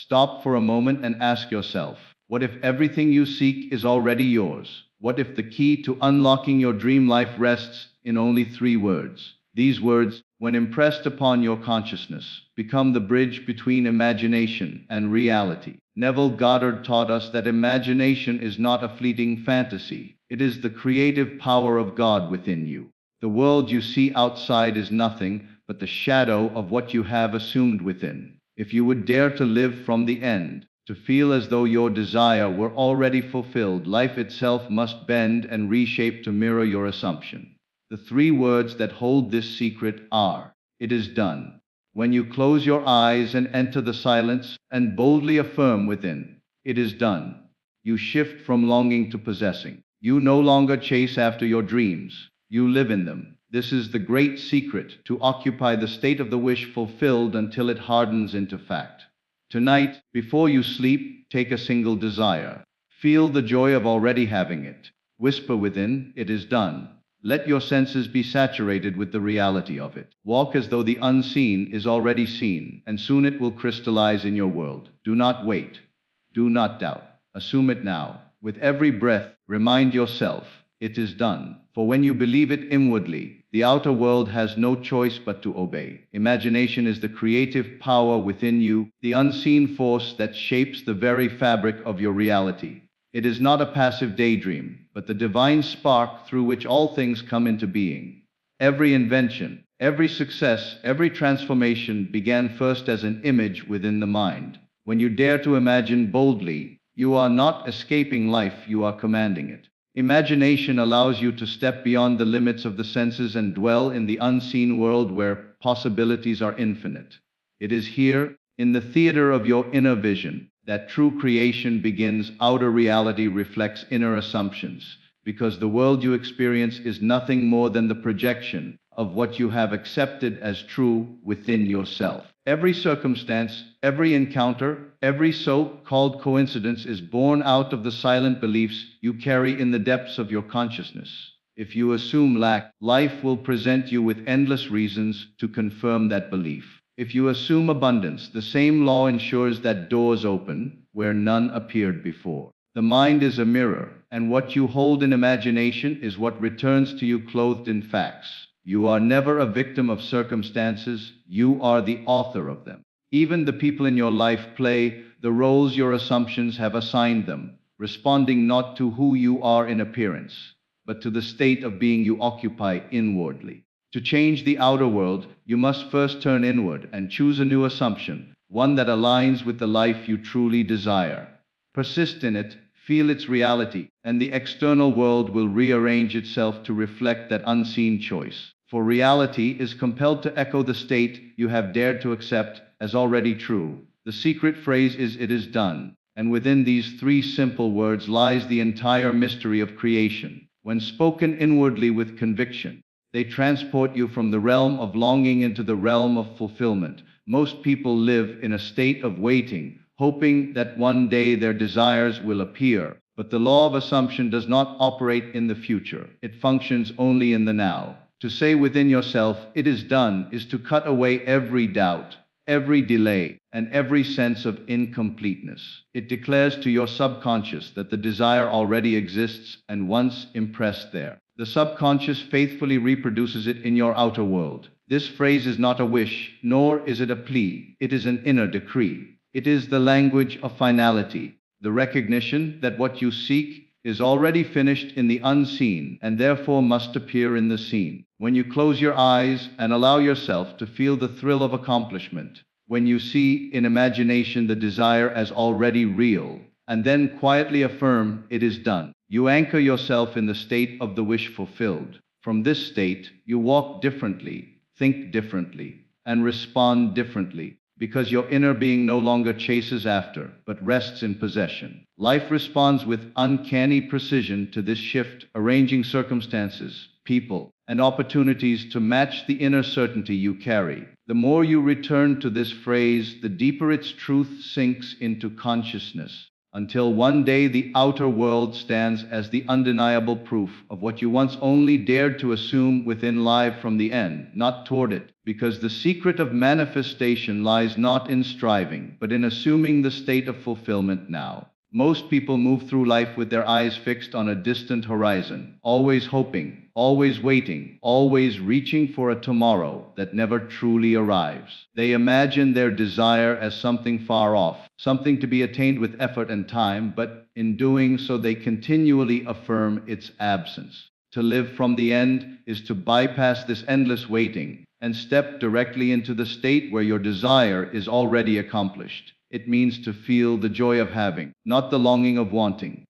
Stop for a moment and ask yourself, what if everything you seek is already yours? What if the key to unlocking your dream life rests in only 3 words? These words, when impressed upon your consciousness, become the bridge between imagination and reality. Neville Goddard taught us that imagination is not a fleeting fantasy. It is the creative power of God within you. The world you see outside is nothing but the shadow of what you have assumed within. If you would dare to live from the end, to feel as though your desire were already fulfilled, life itself must bend and reshape to mirror your assumption. The 3 words that hold this secret are, it is done. When you close your eyes and enter the silence and boldly affirm within, it is done, you shift from longing to possessing. You no longer chase after your dreams, you live in them. This is the great secret, to occupy the state of the wish fulfilled until it hardens into fact. Tonight, before you sleep, take a single desire. Feel the joy of already having it. Whisper within, it is done. Let your senses be saturated with the reality of it. Walk as though the unseen is already seen, and soon it will crystallize in your world. Do not wait. Do not doubt. Assume it now. With every breath, remind yourself, it is done. For when you believe it inwardly, the outer world has no choice but to obey. Imagination is the creative power within you, the unseen force that shapes the very fabric of your reality. It is not a passive daydream, but the divine spark through which all things come into being. Every invention, every success, every transformation began first as an image within the mind. When you dare to imagine boldly, you are not escaping life, you are commanding it. Imagination allows you to step beyond the limits of the senses and dwell in the unseen world where possibilities are infinite. It is here, in the theater of your inner vision, that true creation begins. Outer reality reflects inner assumptions, because the world you experience is nothing more than the projection of what you have accepted as true within yourself. Every circumstance, every encounter, every so-called coincidence is born out of the silent beliefs you carry in the depths of your consciousness. If you assume lack, life will present you with endless reasons to confirm that belief. If you assume abundance, the same law ensures that doors open where none appeared before. The mind is a mirror, and what you hold in imagination is what returns to you clothed in facts. You are never a victim of circumstances, you are the author of them. Even the people in your life play the roles your assumptions have assigned them, responding not to who you are in appearance, but to the state of being you occupy inwardly. To change the outer world, you must first turn inward and choose a new assumption, one that aligns with the life you truly desire. Persist in it, feel its reality, and the external world will rearrange itself to reflect that unseen choice. For reality is compelled to echo the state you have dared to accept as already true. The secret phrase is, it is done, and within these 3 simple words lies the entire mystery of creation. When spoken inwardly with conviction, they transport you from the realm of longing into the realm of fulfillment. Most people live in a state of waiting, hoping that one day their desires will appear. But the law of assumption does not operate in the future. It functions only in the now. To say within yourself, it is done, is to cut away every doubt, every delay, and every sense of incompleteness. It declares to your subconscious that the desire already exists, and once impressed there, the subconscious faithfully reproduces it in your outer world. This phrase is not a wish, nor is it a plea. It is an inner decree. It is the language of finality, the recognition that what you seek is already finished in the unseen and therefore must appear in the seen. When you close your eyes and allow yourself to feel the thrill of accomplishment, when you see in imagination the desire as already real, and then quietly affirm, it is done, you anchor yourself in the state of the wish fulfilled. From this state, you walk differently, think differently, and respond differently, because your inner being no longer chases after, but rests in possession. Life responds with uncanny precision to this shift, arranging circumstances, people, and opportunities to match the inner certainty you carry. The more you return to this phrase, the deeper its truth sinks into consciousness. until one day the outer world stands as the undeniable proof of what you once only dared to assume within life from the end, not toward it. Because the secret of manifestation lies not in striving, but in assuming the state of fulfillment now. Most people move through life with their eyes fixed on a distant horizon, always hoping, always waiting, always reaching for a tomorrow that never truly arrives. They imagine their desire as something far off, something to be attained with effort and time, but in doing so they continually affirm its absence. To live from the end is to bypass this endless waiting and step directly into the state where your desire is already accomplished. It means to feel the joy of having, not the longing of wanting.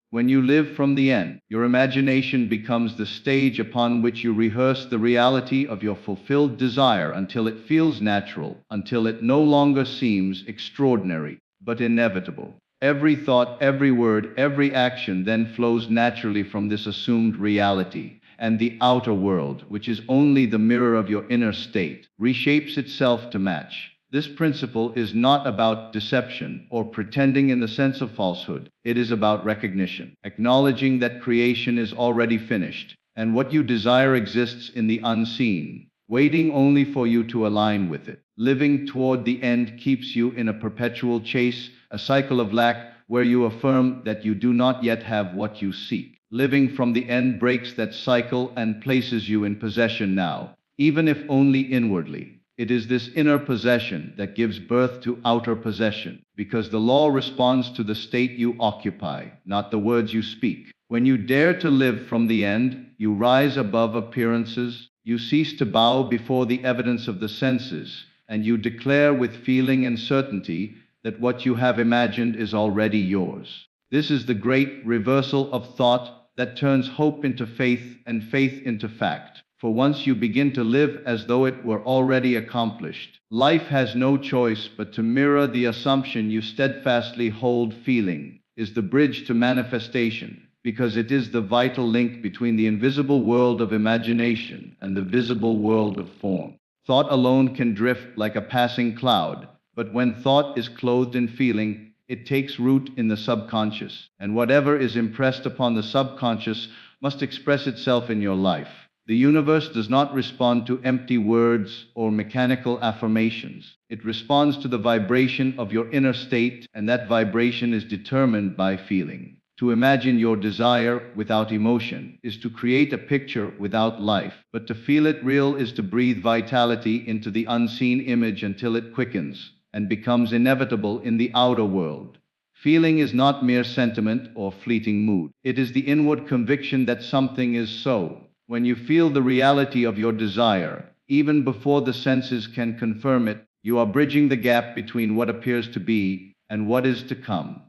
When you live from the end, your imagination becomes the stage upon which you rehearse the reality of your fulfilled desire until it feels natural, until it no longer seems extraordinary, but inevitable. Every thought, every word, every action then flows naturally from this assumed reality, and the outer world, which is only the mirror of your inner state, reshapes itself to match. This principle is not about deception or pretending in the sense of falsehood. It is about recognition, acknowledging that creation is already finished, and what you desire exists in the unseen, waiting only for you to align with it. Living toward the end keeps you in a perpetual chase, a cycle of lack, where you affirm that you do not yet have what you seek. Living from the end breaks that cycle and places you in possession now, even if only inwardly. It is this inner possession that gives birth to outer possession, because the law responds to the state you occupy, not the words you speak. When you dare to live from the end, you rise above appearances, you cease to bow before the evidence of the senses, and you declare with feeling and certainty that what you have imagined is already yours. This is the great reversal of thought that turns hope into faith and faith into fact. For once you begin to live as though it were already accomplished, life has no choice but to mirror the assumption you steadfastly hold. Feeling is the bridge to manifestation, because it is the vital link between the invisible world of imagination and the visible world of form. Thought alone can drift like a passing cloud, but when thought is clothed in feeling, it takes root in the subconscious, and whatever is impressed upon the subconscious must express itself in your life. The universe does not respond to empty words or mechanical affirmations. It responds to the vibration of your inner state, and that vibration is determined by feeling. To imagine your desire without emotion is to create a picture without life, but to feel it real is to breathe vitality into the unseen image until it quickens and becomes inevitable in the outer world. Feeling is not mere sentiment or fleeting mood. It is the inward conviction that something is so. When you feel the reality of your desire, even before the senses can confirm it, you are bridging the gap between what appears to be and what is to come.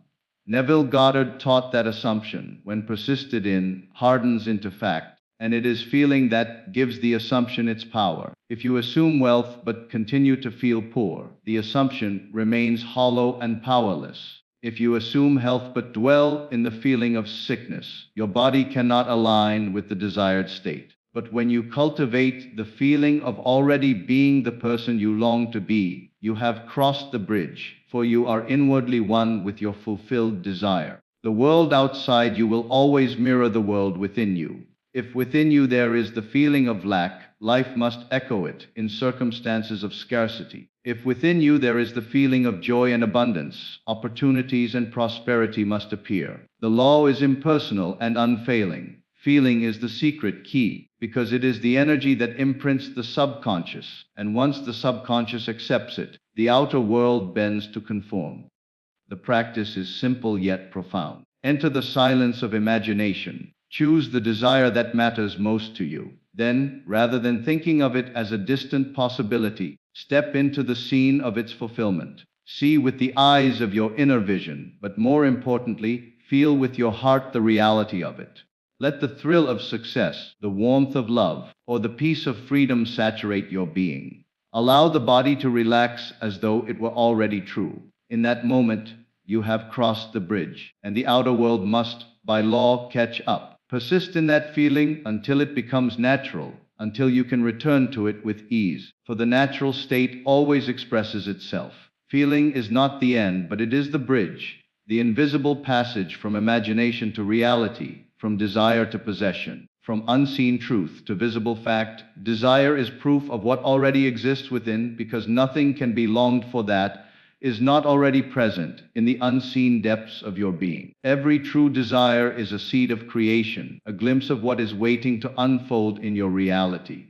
Neville Goddard taught that assumption, when persisted in, hardens into fact, and it is feeling that gives the assumption its power. If you assume wealth but continue to feel poor, the assumption remains hollow and powerless. If you assume health but dwell in the feeling of sickness, your body cannot align with the desired state. But when you cultivate the feeling of already being the person you long to be, you have crossed the bridge, for you are inwardly one with your fulfilled desire. The world outside you will always mirror the world within you. If within you there is the feeling of lack, life must echo it in circumstances of scarcity. If within you there is the feeling of joy and abundance, opportunities and prosperity must appear. The law is impersonal and unfailing. Feeling is the secret key, because it is the energy that imprints the subconscious, and once the subconscious accepts it, the outer world bends to conform. The practice is simple yet profound. Enter the silence of imagination. Choose the desire that matters most to you. Then, rather than thinking of it as a distant possibility, step into the scene of its fulfillment. See with the eyes of your inner vision, but more importantly, feel with your heart the reality of it. Let the thrill of success, the warmth of love, or the peace of freedom saturate your being. Allow the body to relax as though it were already true. In that moment, you have crossed the bridge, and the outer world must, by law, catch up. Persist in that feeling until it becomes natural, until you can return to it with ease, for the natural state always expresses itself. Feeling is not the end, but it is the bridge. the invisible passage from imagination to reality, from desire to possession, from unseen truth to visible fact. Desire is proof of what already exists within, because nothing can be longed for that is not already present in the unseen depths of your being. Every true desire is a seed of creation, a glimpse of what is waiting to unfold in your reality.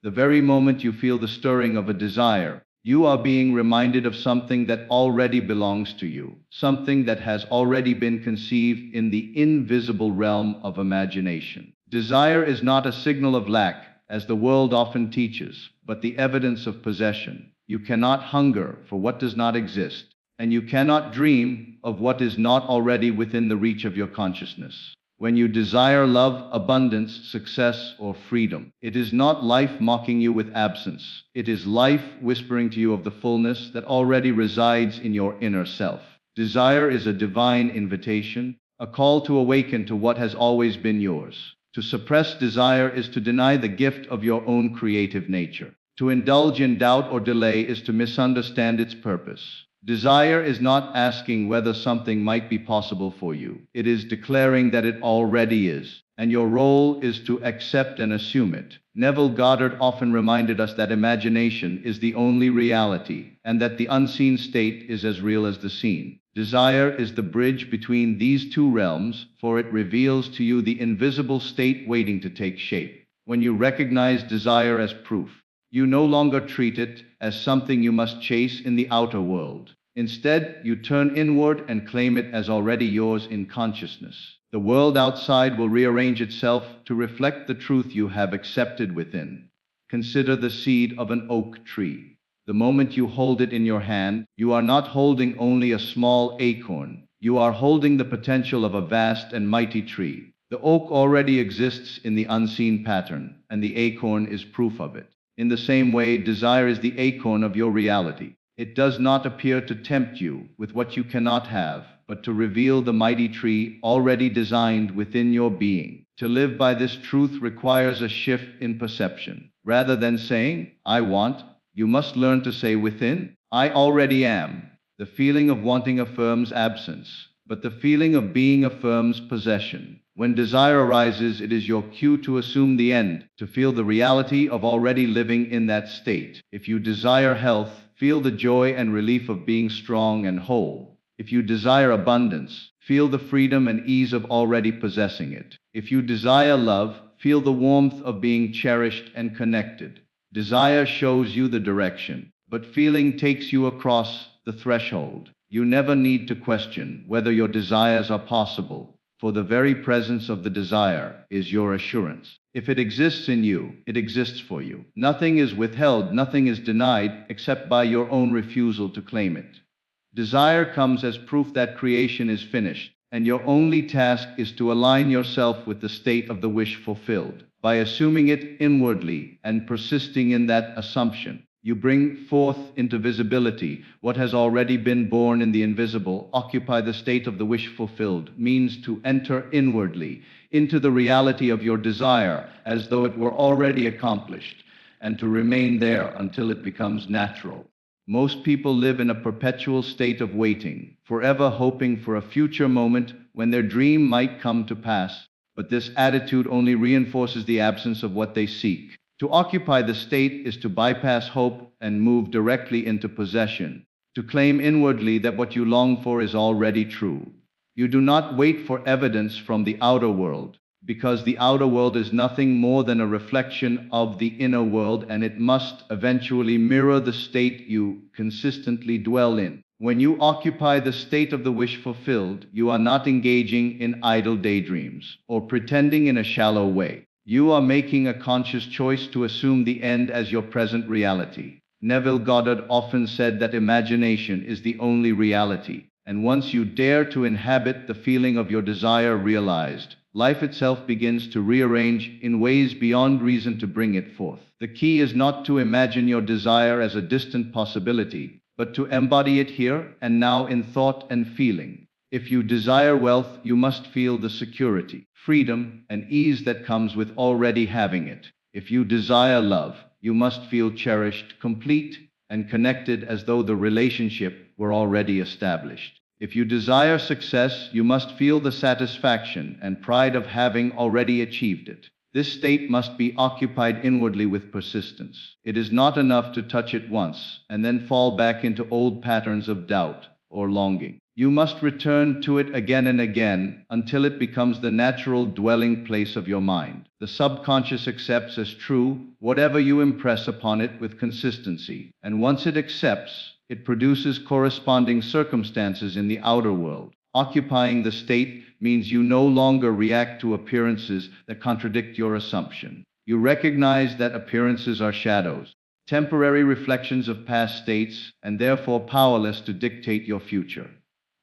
The very moment you feel the stirring of a desire, you are being reminded of something that already belongs to you, something that has already been conceived in the invisible realm of imagination. Desire is not a signal of lack, as the world often teaches, but the evidence of possession. You cannot hunger for what does not exist, and you cannot dream of what is not already within the reach of your consciousness. When you desire love, abundance, success, or freedom, it is not life mocking you with absence. It is life whispering to you of the fullness that already resides in your inner self. Desire is a divine invitation, a call to awaken to what has always been yours. To suppress desire is to deny the gift of your own creative nature. To indulge in doubt or delay is to misunderstand its purpose. Desire is not asking whether something might be possible for you. It is declaring that it already is, and your role is to accept and assume it. Neville Goddard often reminded us that imagination is the only reality, and that the unseen state is as real as the seen. Desire is the bridge between these two realms, for it reveals to you the invisible state waiting to take shape. When you recognize desire as proof, you no longer treat it as something you must chase in the outer world. Instead, you turn inward and claim it as already yours in consciousness. The world outside will rearrange itself to reflect the truth you have accepted within. Consider the seed of an oak tree. The moment you hold it in your hand, you are not holding only a small acorn. You are holding the potential of a vast and mighty tree. The oak already exists in the unseen pattern, and the acorn is proof of it. In the same way, desire is the acorn of your reality. It does not appear to tempt you with what you cannot have, but to reveal the mighty tree already designed within your being. To live by this truth requires a shift in perception. Rather than saying, "I want," you must learn to say within, "I already am." The feeling of wanting affirms absence, but the feeling of being affirms possession. When desire arises, it is your cue to assume the end, to feel the reality of already living in that state. If you desire health, feel the joy and relief of being strong and whole. If you desire abundance, feel the freedom and ease of already possessing it. If you desire love, feel the warmth of being cherished and connected. Desire shows you the direction, but feeling takes you across the threshold. You never need to question whether your desires are possible, for the very presence of the desire is your assurance. If it exists in you, it exists for you. Nothing is withheld, nothing is denied, except by your own refusal to claim it. Desire comes as proof that creation is finished, and your only task is to align yourself with the state of the wish fulfilled. By assuming it inwardly and persisting in that assumption, you bring forth into visibility what has already been born in the invisible. Occupy the state of the wish fulfilled means to enter inwardly into the reality of your desire as though it were already accomplished, and to remain there until it becomes natural. Most people live in a perpetual state of waiting, forever hoping for a future moment when their dream might come to pass. But this attitude only reinforces the absence of what they seek. To occupy the state is to bypass hope and move directly into possession, to claim inwardly that what you long for is already true. You do not wait for evidence from the outer world, because the outer world is nothing more than a reflection of the inner world, and it must eventually mirror the state you consistently dwell in. When you occupy the state of the wish fulfilled, you are not engaging in idle daydreams or pretending in a shallow way. You are making a conscious choice to assume the end as your present reality. Neville Goddard often said that imagination is the only reality, and once you dare to inhabit the feeling of your desire realized, life itself begins to rearrange in ways beyond reason to bring it forth. The key is not to imagine your desire as a distant possibility, but to embody it here and now in thought and feeling. If you desire wealth, you must feel the security, freedom, and ease that comes with already having it. If you desire love, you must feel cherished, complete, and connected as though the relationship were already established. If you desire success, you must feel the satisfaction and pride of having already achieved it. This state must be occupied inwardly with persistence. It is not enough to touch it once and then fall back into old patterns of doubt or longing. You must return to it again and again until it becomes the natural dwelling place of your mind. The subconscious accepts as true whatever you impress upon it with consistency, and once it accepts, it produces corresponding circumstances in the outer world. Occupying the state means you no longer react to appearances that contradict your assumption. You recognize that appearances are shadows, temporary reflections of past states, and therefore powerless to dictate your future.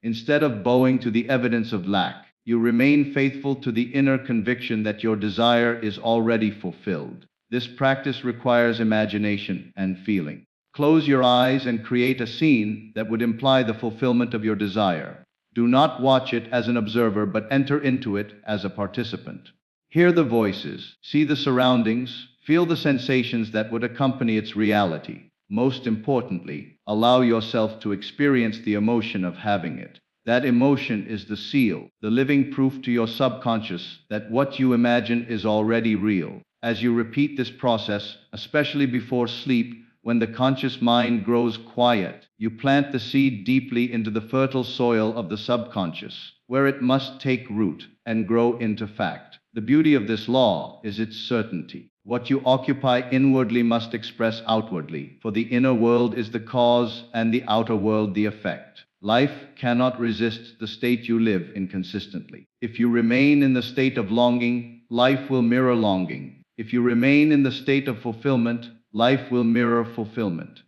Instead of bowing to the evidence of lack, you remain faithful to the inner conviction that your desire is already fulfilled. This practice requires imagination and feeling. Close your eyes and create a scene that would imply the fulfillment of your desire. Do not watch it as an observer, but enter into it as a participant. Hear the voices, see the surroundings, feel the sensations that would accompany its reality. Most importantly, allow yourself to experience the emotion of having it. That emotion is the seal, the living proof to your subconscious that what you imagine is already real. As you repeat this process, especially before sleep, when the conscious mind grows quiet, you plant the seed deeply into the fertile soil of the subconscious, where it must take root and grow into fact. The beauty of this law is its certainty. What you occupy inwardly must express outwardly, for the inner world is the cause and the outer world the effect. Life cannot resist the state you live in consistently. If you remain in the state of longing, life will mirror longing. If you remain in the state of fulfillment, life will mirror fulfillment.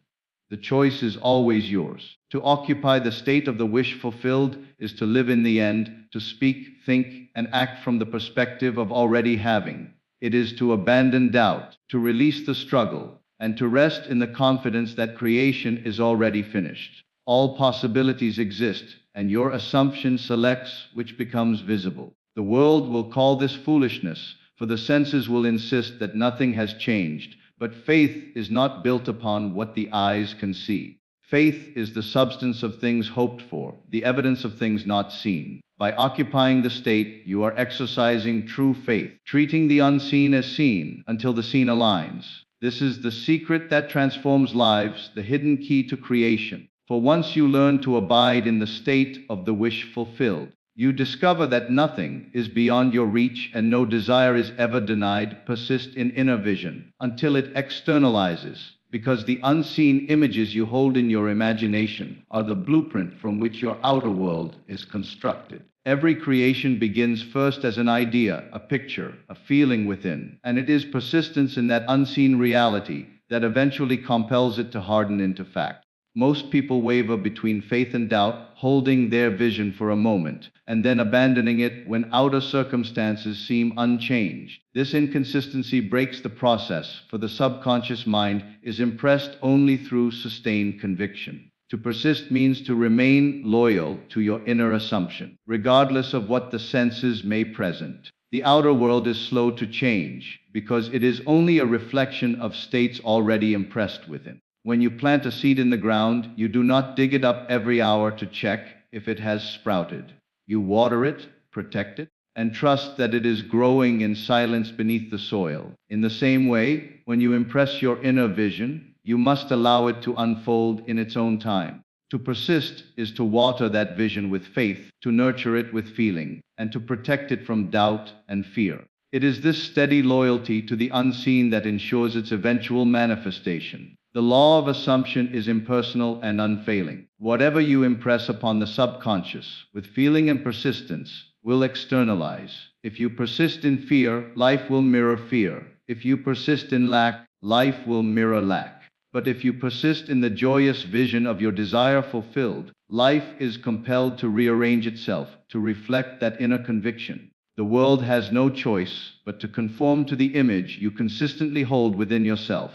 The choice is always yours. To occupy the state of the wish fulfilled is to live in the end, to speak, think, and act from the perspective of already having. It is to abandon doubt, to release the struggle, and to rest in the confidence that creation is already finished. All possibilities exist, and your assumption selects which becomes visible. The world will call this foolishness, for the senses will insist that nothing has changed. But faith is not built upon what the eyes can see. Faith is the substance of things hoped for, the evidence of things not seen. By occupying the state, you are exercising true faith, treating the unseen as seen until the seen aligns. This is the secret that transforms lives, the hidden key to creation. For once you learn to abide in the state of the wish fulfilled, you discover that nothing is beyond your reach and no desire is ever denied. Persist in inner vision until it externalizes, because the unseen images you hold in your imagination are the blueprint from which your outer world is constructed. Every creation begins first as an idea, a picture, a feeling within, and it is persistence in that unseen reality that eventually compels it to harden into fact. Most people waver between faith and doubt, holding their vision for a moment, and then abandoning it when outer circumstances seem unchanged. This inconsistency breaks the process, for the subconscious mind is impressed only through sustained conviction. To persist means to remain loyal to your inner assumption, regardless of what the senses may present. The outer world is slow to change, because it is only a reflection of states already impressed within. When you plant a seed in the ground, you do not dig it up every hour to check if it has sprouted. You water it, protect it, and trust that it is growing in silence beneath the soil. In the same way, when you impress your inner vision, you must allow it to unfold in its own time. To persist is to water that vision with faith, to nurture it with feeling, and to protect it from doubt and fear. It is this steady loyalty to the unseen that ensures its eventual manifestation. The law of assumption is impersonal and unfailing. Whatever you impress upon the subconscious, with feeling and persistence, will externalize. If you persist in fear, life will mirror fear. If you persist in lack, life will mirror lack. But if you persist in the joyous vision of your desire fulfilled, life is compelled to rearrange itself, to reflect that inner conviction. The world has no choice but to conform to the image you consistently hold within yourself.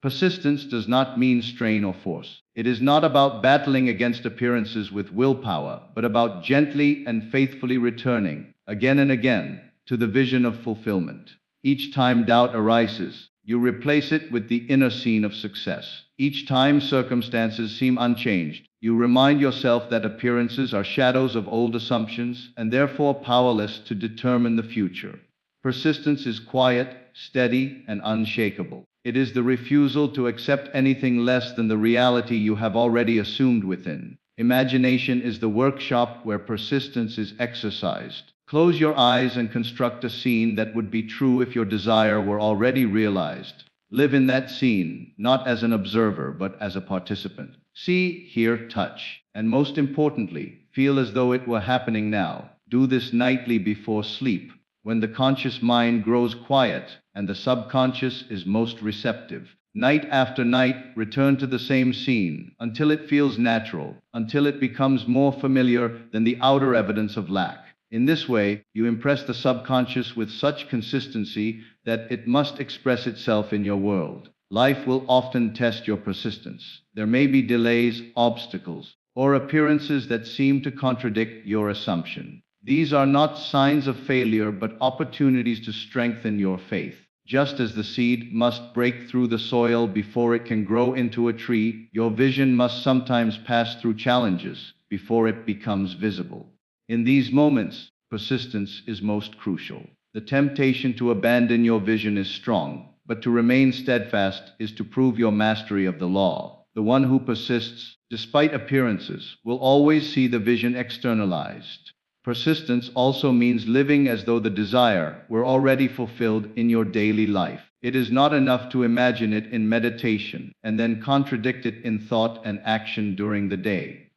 Persistence does not mean strain or force. It is not about battling against appearances with willpower, but about gently and faithfully returning, again and again, to the vision of fulfillment. Each time doubt arises, You replace it with the inner scene of success. Each time circumstances seem unchanged, you remind yourself that appearances are shadows of old assumptions and therefore powerless to determine the future. Persistence is quiet, steady, and unshakable. It is the refusal to accept anything less than the reality you have already assumed within. Imagination is the workshop where persistence is exercised. Close your eyes and construct a scene that would be true if your desire were already realized. Live in that scene, not as an observer, but as a participant. See, hear, touch, and most importantly, feel as though it were happening now. Do this nightly before sleep, when the conscious mind grows quiet and the subconscious is most receptive. Night after night, return to the same scene until it feels natural, until it becomes more familiar than the outer evidence of lack. In this way, you impress the subconscious with such consistency that it must express itself in your world. Life will often test your persistence. There may be delays, obstacles, or appearances that seem to contradict your assumption. These are not signs of failure, but opportunities to strengthen your faith. Just as the seed must break through the soil before it can grow into a tree, your vision must sometimes pass through challenges before it becomes visible. In these moments, persistence is most crucial. The temptation to abandon your vision is strong, but to remain steadfast is to prove your mastery of the law. The one who persists, despite appearances, will always see the vision externalized. Persistence also means living as though the desire were already fulfilled in your daily life. It is not enough to imagine it in meditation and then contradict it in thought and action during the day.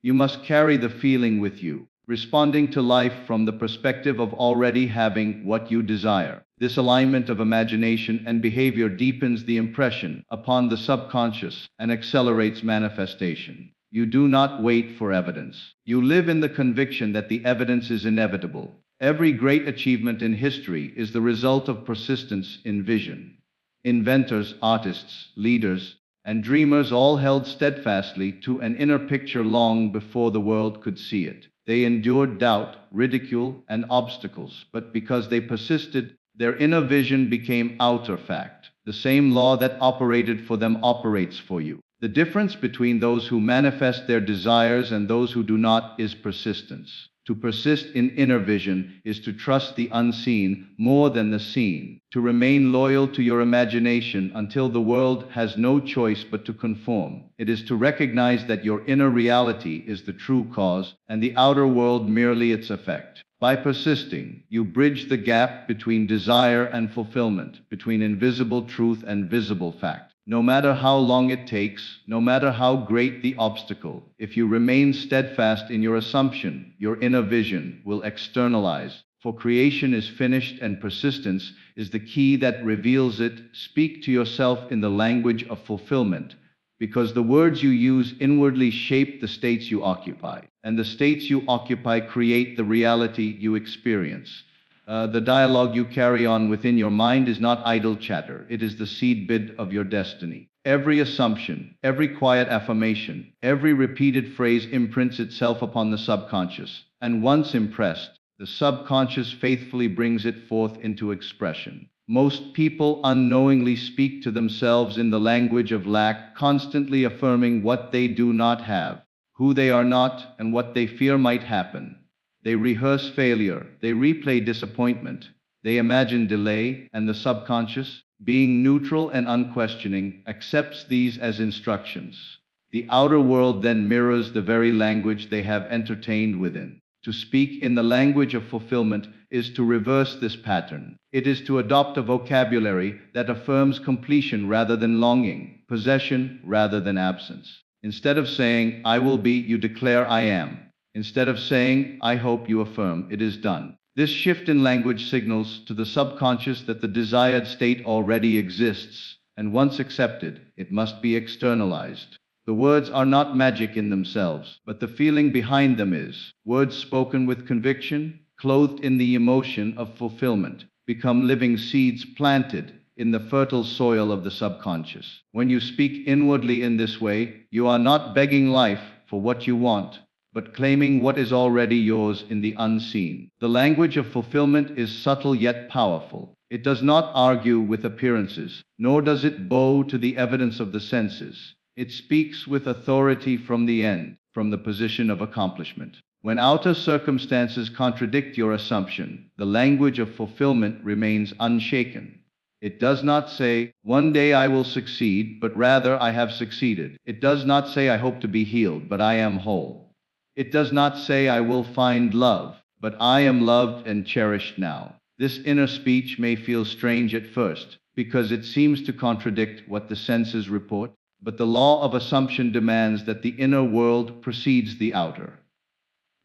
You must carry the feeling with you, responding to life from the perspective of already having what you desire. This alignment of imagination and behavior deepens the impression upon the subconscious and accelerates manifestation. You do not wait for evidence. You live in the conviction that the evidence is inevitable. Every great achievement in history is the result of persistence in vision. Inventors, artists, leaders, and dreamers all held steadfastly to an inner picture long before the world could see it. They endured doubt, ridicule, and obstacles, but because they persisted, their inner vision became outer fact. The same law that operated for them operates for you. The difference between those who manifest their desires and those who do not is persistence. To persist in inner vision is to trust the unseen more than the seen, to remain loyal to your imagination until the world has no choice but to conform. It is to recognize that your inner reality is the true cause and the outer world merely its effect. By persisting, you bridge the gap between desire and fulfillment, between invisible truth and visible fact. No matter how long it takes, no matter how great the obstacle, if you remain steadfast in your assumption, your inner vision will externalize. For creation is finished and persistence is the key that reveals it. Speak to yourself in the language of fulfillment, because the words you use inwardly shape the states you occupy, and the states you occupy create the reality you experience. The dialogue you carry on within your mind is not idle chatter. It is the seed bed of your destiny. Every assumption, every quiet affirmation, every repeated phrase imprints itself upon the subconscious, and once impressed, the subconscious faithfully brings it forth into expression. Most people unknowingly speak to themselves in the language of lack, constantly affirming what they do not have, who they are not, and what they fear might happen. They rehearse failure, they replay disappointment, they imagine delay, and the subconscious, being neutral and unquestioning, accepts these as instructions. The outer world then mirrors the very language they have entertained within. To speak in the language of fulfillment is to reverse this pattern. It is to adopt a vocabulary that affirms completion rather than longing, possession rather than absence. Instead of saying, "I will be," you declare, "I am." Instead of saying, "I hope," you affirm, "It is done." This shift in language signals to the subconscious that the desired state already exists, and once accepted, it must be externalized. The words are not magic in themselves, but the feeling behind them is. Words spoken with conviction, clothed in the emotion of fulfillment, become living seeds planted in the fertile soil of the subconscious. When you speak inwardly in this way, you are not begging life for what you want, but claiming what is already yours in the unseen. The language of fulfillment is subtle yet powerful. It does not argue with appearances, nor does it bow to the evidence of the senses. It speaks with authority from the end, from the position of accomplishment. When outer circumstances contradict your assumption, the language of fulfillment remains unshaken. It does not say, "One day I will succeed," but rather, "I have succeeded." It does not say, "I hope to be healed," but "I am whole." It does not say, "I will find love," but "I am loved and cherished now." This inner speech may feel strange at first, because it seems to contradict what the senses report, but the law of assumption demands that the inner world precedes the outer.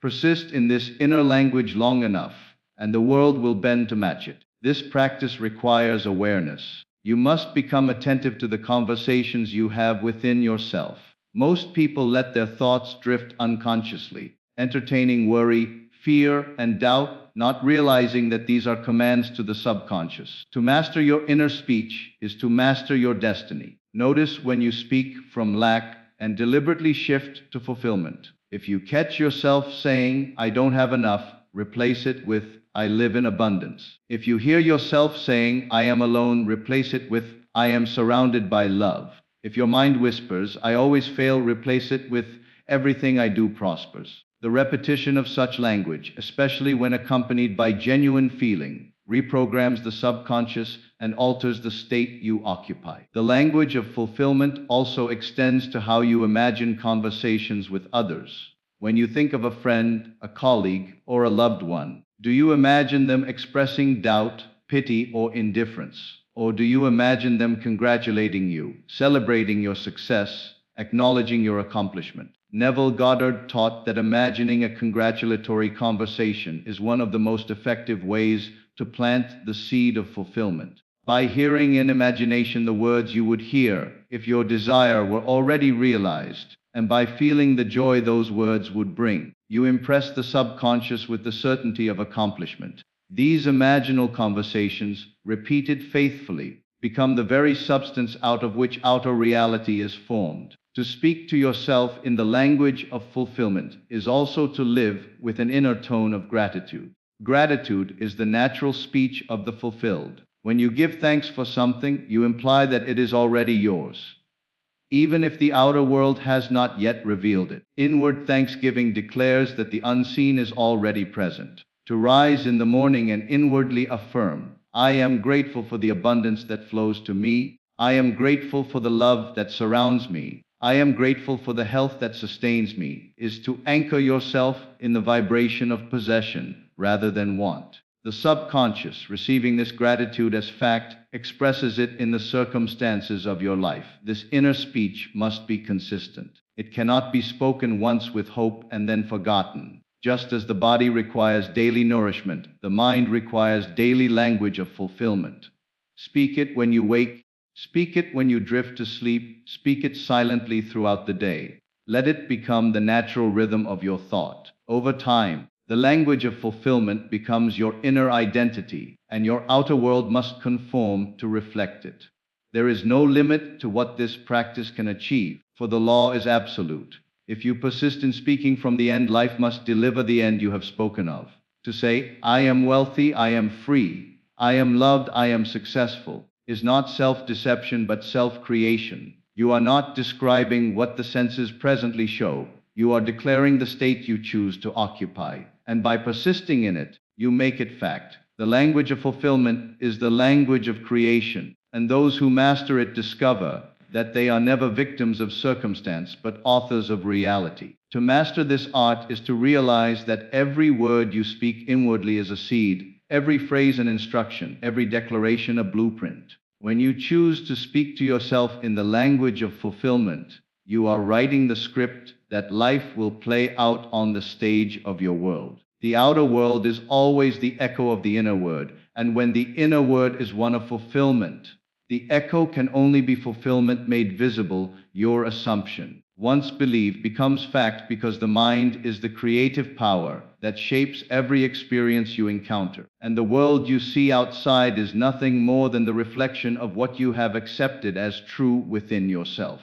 Persist in this inner language long enough, and the world will bend to match it. This practice requires awareness. You must become attentive to the conversations you have within yourself. Most people let their thoughts drift unconsciously, entertaining worry, fear, and doubt, not realizing that these are commands to the subconscious. To master your inner speech is to master your destiny. Notice when you speak from lack and deliberately shift to fulfillment. If you catch yourself saying, "I don't have enough," replace it with, "I live in abundance." If you hear yourself saying, "I am alone," replace it with, "I am surrounded by love." If your mind whispers, "I always fail," replace it with, "Everything I do prospers." The repetition of such language, especially when accompanied by genuine feeling, reprograms the subconscious and alters the state you occupy. The language of fulfillment also extends to how you imagine conversations with others. When you think of a friend, a colleague, or a loved one, do you imagine them expressing doubt, pity, or indifference? Or do you imagine them congratulating you, celebrating your success, acknowledging your accomplishment? Neville Goddard taught that imagining a congratulatory conversation is one of the most effective ways to plant the seed of fulfillment. By hearing in imagination the words you would hear if your desire were already realized, and by feeling the joy those words would bring, you impress the subconscious with the certainty of accomplishment. These imaginal conversations, repeated faithfully, become the very substance out of which outer reality is formed. To speak to yourself in the language of fulfillment is also to live with an inner tone of gratitude. Gratitude is the natural speech of the fulfilled. When you give thanks for something, you imply that it is already yours, even if the outer world has not yet revealed it. Inward thanksgiving declares that the unseen is already present. To rise in the morning and inwardly affirm, "I am grateful for the abundance that flows to me. I am grateful for the love that surrounds me. I am grateful for the health that sustains me," is to anchor yourself in the vibration of possession rather than want. The subconscious, receiving this gratitude as fact, expresses it in the circumstances of your life. This inner speech must be consistent. It cannot be spoken once with hope and then forgotten. Just as the body requires daily nourishment, the mind requires daily language of fulfillment. Speak it when you wake. Speak it when you drift to sleep. Speak it silently throughout the day. Let it become the natural rhythm of your thought. Over time, the language of fulfillment becomes your inner identity, and your outer world must conform to reflect it. There is no limit to what this practice can achieve, for the law is absolute. If you persist in speaking from the end, life must deliver the end you have spoken of. To say, "I am wealthy, I am free, I am loved, I am successful," is not self-deception but self-creation. You are not describing what the senses presently show. You are declaring the state you choose to occupy, and by persisting in it, you make it fact. The language of fulfillment is the language of creation, and those who master it discover that they are never victims of circumstance but authors of reality. To master this art is to realize that every word you speak inwardly is a seed, every phrase an instruction, every declaration a blueprint. When you choose to speak to yourself in the language of fulfillment, you are writing the script that life will play out on the stage of your world. The outer world is always the echo of the inner word, and when the inner word is one of fulfillment, the echo can only be fulfillment made visible. Your assumption, once believed, becomes fact because the mind is the creative power that shapes every experience you encounter. And the world you see outside is nothing more than the reflection of what you have accepted as true within yourself.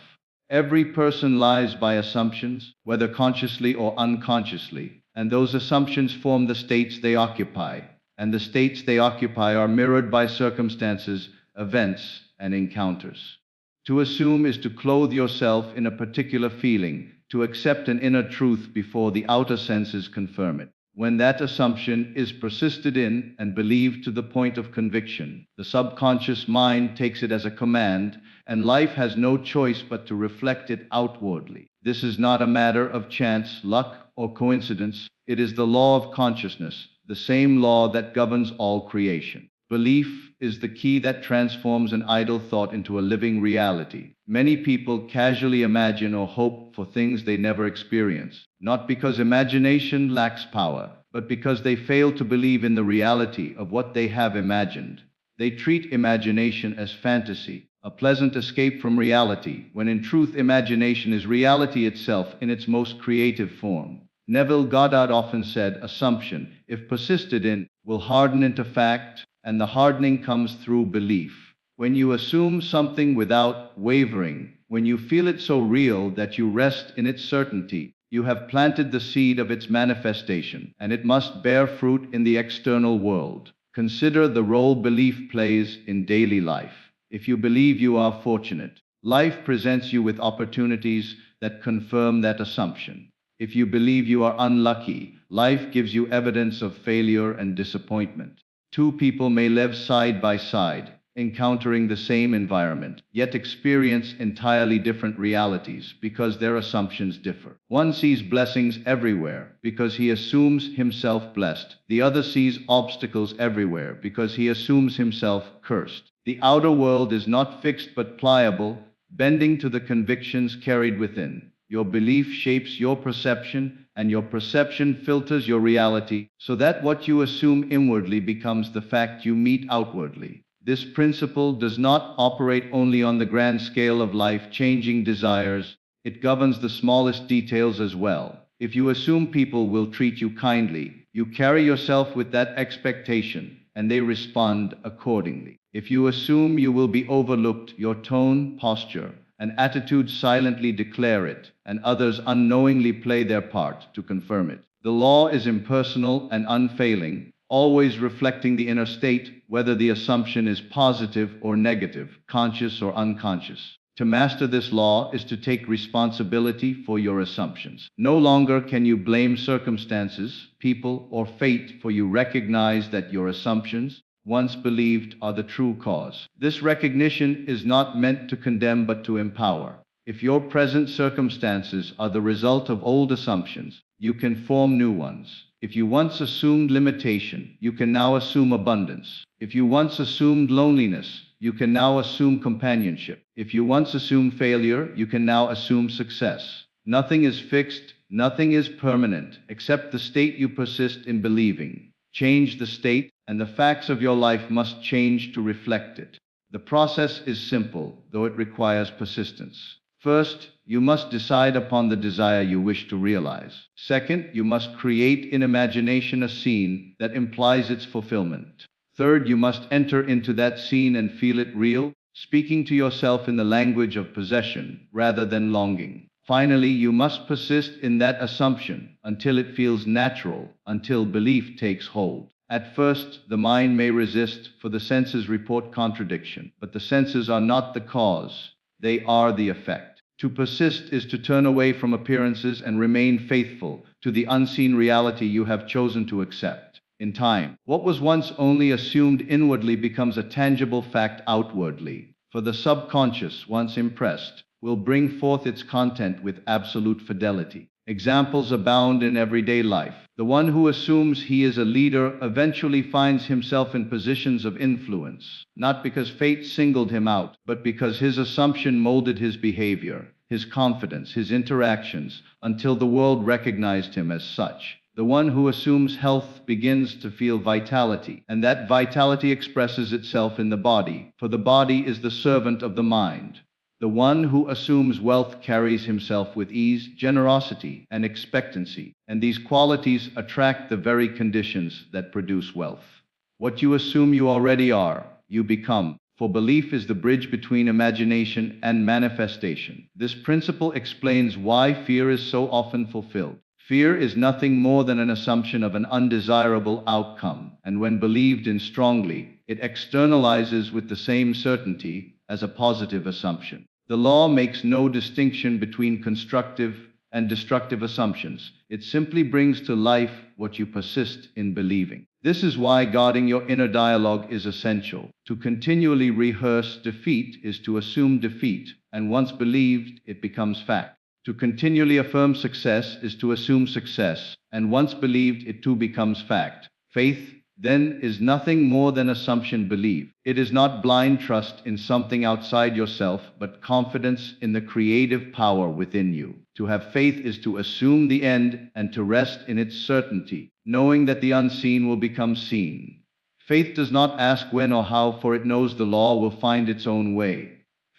Every person lives by assumptions, whether consciously or unconsciously, and those assumptions form the states they occupy, and the states they occupy are mirrored by circumstances, events, and encounters. To assume is to clothe yourself in a particular feeling, to accept an inner truth before the outer senses confirm it. When that assumption is persisted in and believed to the point of conviction, the subconscious mind takes it as a command, and life has no choice but to reflect it outwardly. This is not a matter of chance, luck, or coincidence. It is the law of consciousness, the same law that governs all creation. Belief is the key that transforms an idle thought into a living reality. Many people casually imagine or hope for things they never experience, not because imagination lacks power, but because they fail to believe in the reality of what they have imagined. They treat imagination as fantasy, a pleasant escape from reality, when in truth imagination is reality itself in its most creative form. Neville Goddard often said, assumption, if persisted in, will harden into fact, and the hardening comes through belief. When you assume something without wavering, when you feel it so real that you rest in its certainty, you have planted the seed of its manifestation, and it must bear fruit in the external world. Consider the role belief plays in daily life. If you believe you are fortunate, life presents you with opportunities that confirm that assumption. If you believe you are unlucky, life gives you evidence of failure and disappointment. Two people may live side by side, encountering the same environment, yet experience entirely different realities because their assumptions differ. One sees blessings everywhere because he assumes himself blessed. The other sees obstacles everywhere because he assumes himself cursed. The outer world is not fixed but pliable, bending to the convictions carried within. Your belief shapes your perception, and your perception filters your reality, so that what you assume inwardly becomes the fact you meet outwardly. This principle does not operate only on the grand scale of life-changing desires, it governs the smallest details as well. If you assume people will treat you kindly, you carry yourself with that expectation, and they respond accordingly. If you assume you will be overlooked, your tone, posture, and attitude silently declare it, and others unknowingly play their part to confirm it. The law is impersonal and unfailing, always reflecting the inner state, whether the assumption is positive or negative, conscious or unconscious. To master this law is to take responsibility for your assumptions. No longer can you blame circumstances, people, or fate, for you recognize that your assumptions, once believed, are the true cause. This recognition is not meant to condemn but to empower. If your present circumstances are the result of old assumptions, you can form new ones. If you once assumed limitation, you can now assume abundance. If you once assumed loneliness, you can now assume companionship. If you once assumed failure, you can now assume success. Nothing is fixed, nothing is permanent, except the state you persist in believing. Change the state, and the facts of your life must change to reflect it. The process is simple, though it requires persistence. First, you must decide upon the desire you wish to realize. Second, you must create in imagination a scene that implies its fulfillment. Third, you must enter into that scene and feel it real, speaking to yourself in the language of possession rather than longing. Finally, you must persist in that assumption until it feels natural, until belief takes hold. At first, the mind may resist, for the senses report contradiction, but the senses are not the cause, they are the effect. To persist is to turn away from appearances and remain faithful to the unseen reality you have chosen to accept. In time, what was once only assumed inwardly becomes a tangible fact outwardly, for the subconscious, once impressed, will bring forth its content with absolute fidelity. Examples abound in everyday life. The one who assumes he is a leader eventually finds himself in positions of influence, not because fate singled him out, but because his assumption molded his behavior, his confidence, his interactions, until the world recognized him as such. The one who assumes health begins to feel vitality, and that vitality expresses itself in the body, for the body is the servant of the mind. The one who assumes wealth carries himself with ease, generosity, and expectancy, and these qualities attract the very conditions that produce wealth. What you assume you already are, you become. for belief is the bridge between imagination and manifestation. This principle explains why fear is so often fulfilled. Fear is nothing more than an assumption of an undesirable outcome, and when believed in strongly, it externalizes with the same certainty as a positive assumption. The law makes no distinction between constructive and destructive assumptions. It simply brings to life what you persist in believing. This is why guarding your inner dialogue is essential. To continually rehearse defeat is to assume defeat, and once believed, it becomes fact. To continually affirm success is to assume success, and once believed, it too becomes fact. Faith, then, is nothing more than assumption belief. It is not blind trust in something outside yourself, but confidence in the creative power within you. To have faith is to assume the end and to rest in its certainty, knowing that the unseen will become seen. Faith does not ask when or how, for it knows the law will find its own way.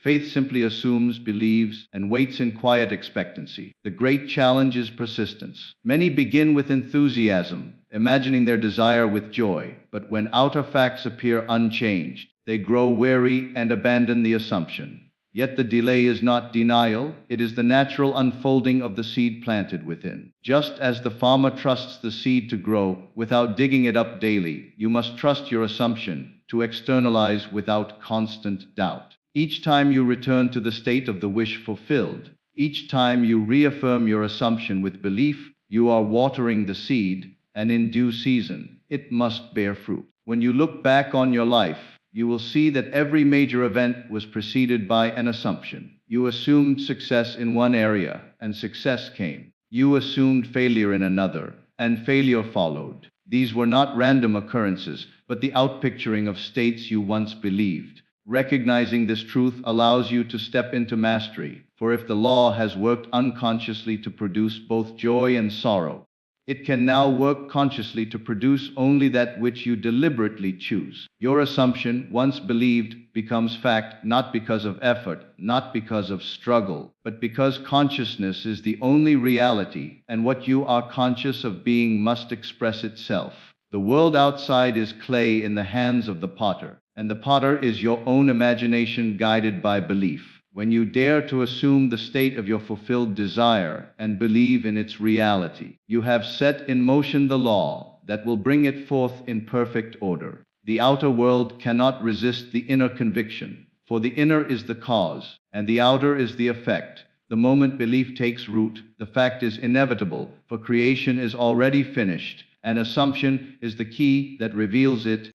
Faith simply assumes, believes, and waits in quiet expectancy. The great challenge is persistence. Many begin with enthusiasm, imagining their desire with joy, but when outer facts appear unchanged, they grow weary and abandon the assumption. Yet the delay is not denial, it is the natural unfolding of the seed planted within. Just as the farmer trusts the seed to grow without digging it up daily, you must trust your assumption to externalize without constant doubt. Each time you return to the state of the wish fulfilled, each time you reaffirm your assumption with belief, you are watering the seed, and in due season, it must bear fruit. When you look back on your life, you will see that every major event was preceded by an assumption. You assumed success in one area, and success came. You assumed failure in another, and failure followed. These were not random occurrences, but the outpicturing of states you once believed. Recognizing this truth allows you to step into mastery, for if the law has worked unconsciously to produce both joy and sorrow, it can now work consciously to produce only that which you deliberately choose. Your assumption, once believed, becomes fact not because of effort, not because of struggle, but because consciousness is the only reality, and what you are conscious of being must express itself. The world outside is clay in the hands of the potter, and the potter is your own imagination guided by belief. When you dare to assume the state of your fulfilled desire and believe in its reality, you have set in motion the law that will bring it forth in perfect order. The outer world cannot resist the inner conviction, for the inner is the cause, and the outer is the effect. The moment belief takes root, the fact is inevitable, for creation is already finished, and assumption is the key that reveals it.